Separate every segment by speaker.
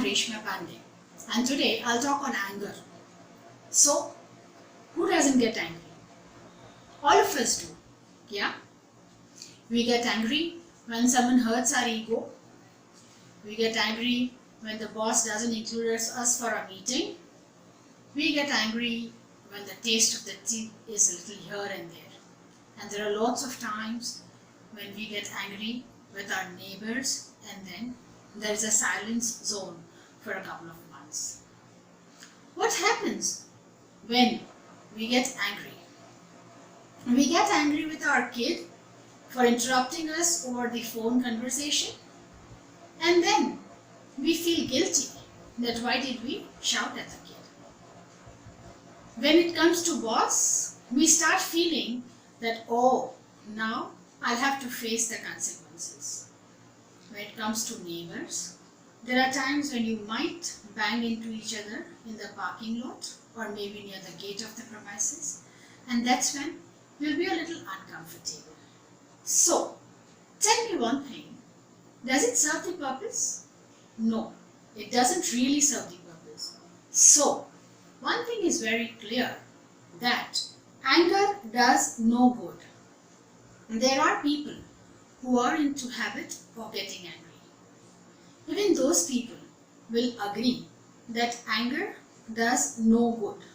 Speaker 1: Reshma Pandey, and today I'll talk on anger. So, who doesn't get angry? All of us do, yeah? We get angry when someone hurts our ego. We get angry when the boss doesn't include us for a meeting. We get angry when the taste of the tea is a little here and there. And there are lots of times when we get angry with our neighbors, and then there is a silence zone for a couple of months. What happens when we get angry? We get angry with our kid for interrupting us over the phone conversation, and then we feel guilty that why did we shout at the kid. When it comes to boss, we start feeling that, oh, now I'll have to face the consequences. When it comes to neighbors, there are times when you might bang into each other in the parking lot or maybe near the gate of the premises, and that's when you'll be a little uncomfortable. So, tell me one thing, does it serve the purpose? No, it doesn't really serve the purpose. So, one thing is very clear, that anger does no good. There are people who are into habit of getting angry. Even those people will agree that anger does no good.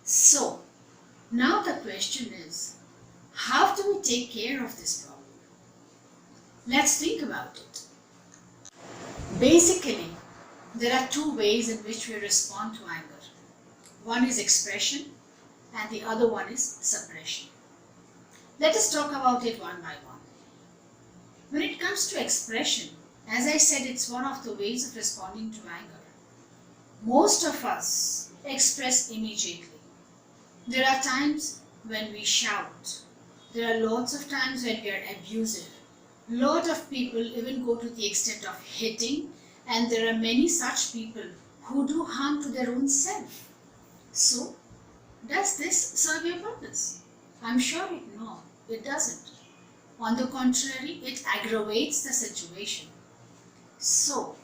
Speaker 1: So, now the question is, how do we take care of this problem? Let's think about it. Basically, there are two ways in which we respond to anger. One is expression and the other one is suppression. Let us talk about it one by one. When it comes to expression, as I said, it's one of the ways of responding to anger. Most of us express immediately. There are times when we shout. There are lots of times when we are abusive. A lot of people even go to the extent of hitting, and there are many such people who do harm to their own self. So, does this serve your purpose? I'm sure it doesn't. On the contrary, it aggravates the situation. So,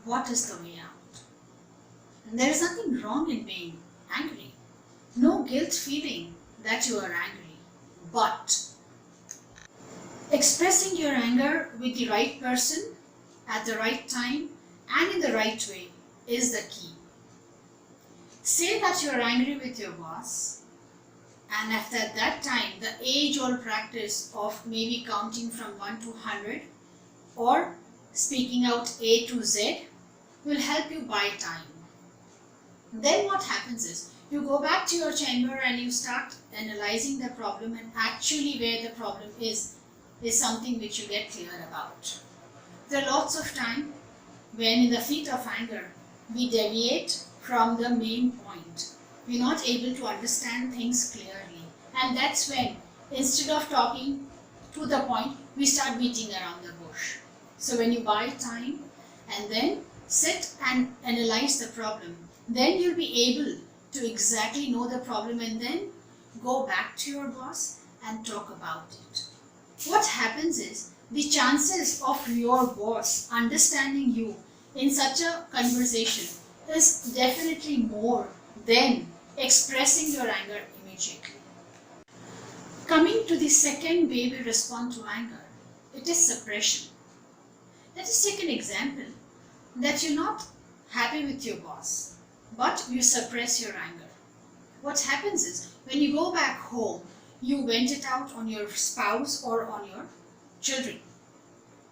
Speaker 1: what is the way out? And there is nothing wrong in being angry. No guilt feeling that you are angry. But expressing your anger with the right person at the right time and in the right way is the key. Say that you are angry with your boss, and after that time, the age-old practice of maybe counting from 1 to 100 or speaking out A to Z will help you buy time. Then what happens is, you go back to your chamber and you start analyzing the problem, and actually where the problem is something which you get clear about. There are lots of time when in the fit of anger, we deviate from the main point. We're not able to understand things clearly. And that's when, instead of talking to the point, we start beating around the bush. So when you buy time and then sit and analyze the problem, then you'll be able to exactly know the problem and then go back to your boss and talk about it. What happens is, the chances of your boss understanding you in such a conversation is definitely more than expressing your anger immediately. Coming to the second way we respond to anger, it is suppression. Let us take an example that you're not happy with your boss, but you suppress your anger. What happens is, when you go back home, you vent it out on your spouse or on your children,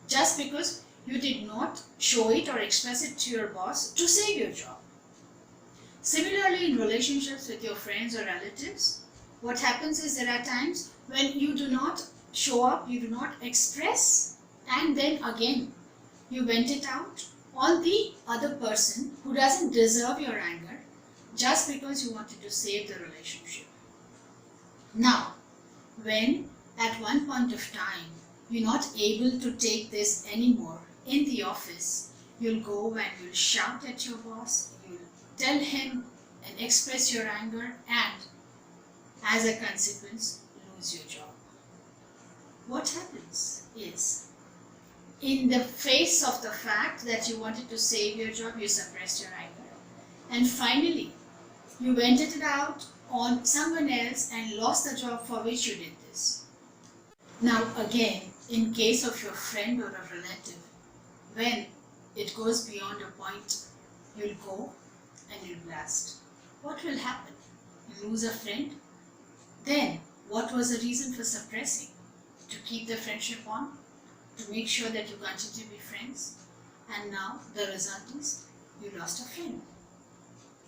Speaker 1: just because you did not show it or express it to your boss to save your job. Similarly, in relationships with your friends or relatives, what happens is, there are times when you do not show up, you do not express, and then again you vent it out on the other person who doesn't deserve your anger, just because you wanted to save the relationship. Now, when at one point of time you're not able to take this anymore in the office, you'll go and you'll shout at your boss, you'll tell him and express your anger, and as a consequence, lose your job. What happens is, in the face of the fact that you wanted to save your job, you suppressed your anger. And finally, you vented it out on someone else and lost the job for which you did this. Now again, in case of your friend or a relative, when it goes beyond a point, you'll go and you'll blast. What will happen? You lose a friend? Then what was the reason for suppressing? To keep the friendship on? To make sure that you continue to be friends? And now the result is you lost a friend.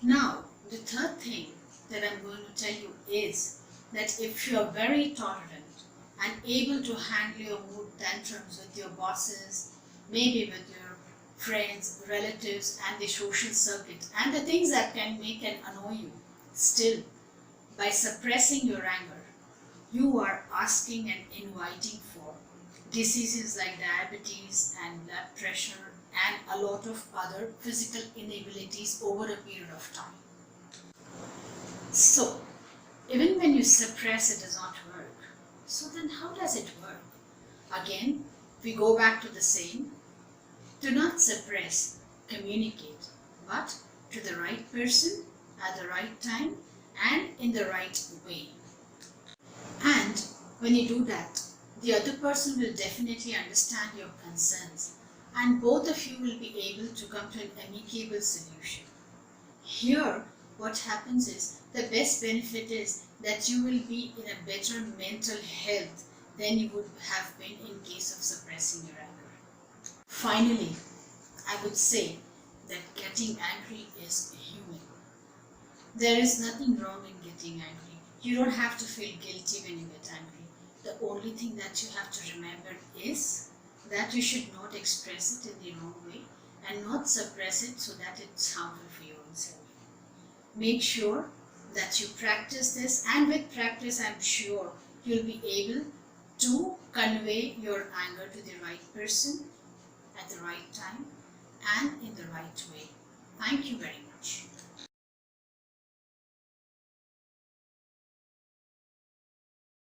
Speaker 1: Now the third thing that I'm going to tell you is that if you are very tolerant and able to handle your mood tantrums with your bosses, maybe with your friends, relatives and the social circuit and the things that can make and annoy you, still by suppressing your anger, you are asking and inviting for diseases like diabetes and blood pressure and a lot of other physical inabilities over a period of time. So, even when you suppress, it does not work. So then how does it work? Again, we go back to the same. Do not suppress, communicate, but to the right person, at the right time, and in the right way. And when you do that, the other person will definitely understand your concerns, and both of you will be able to come to an amicable solution. Here, what happens is, the best benefit is that you will be in a better mental health than you would have been in case of suppressing your anger. Finally, I would say that getting angry is human. There is nothing wrong in getting angry. You don't have to feel guilty when you get angry. The only thing that you have to remember is that you should not express it in the wrong way and not suppress it so that it's harmful for your own self. Make sure that you practice this, and with practice I'm sure you'll be able to convey your anger to the right person at the right time and in the right way. Thank you very much.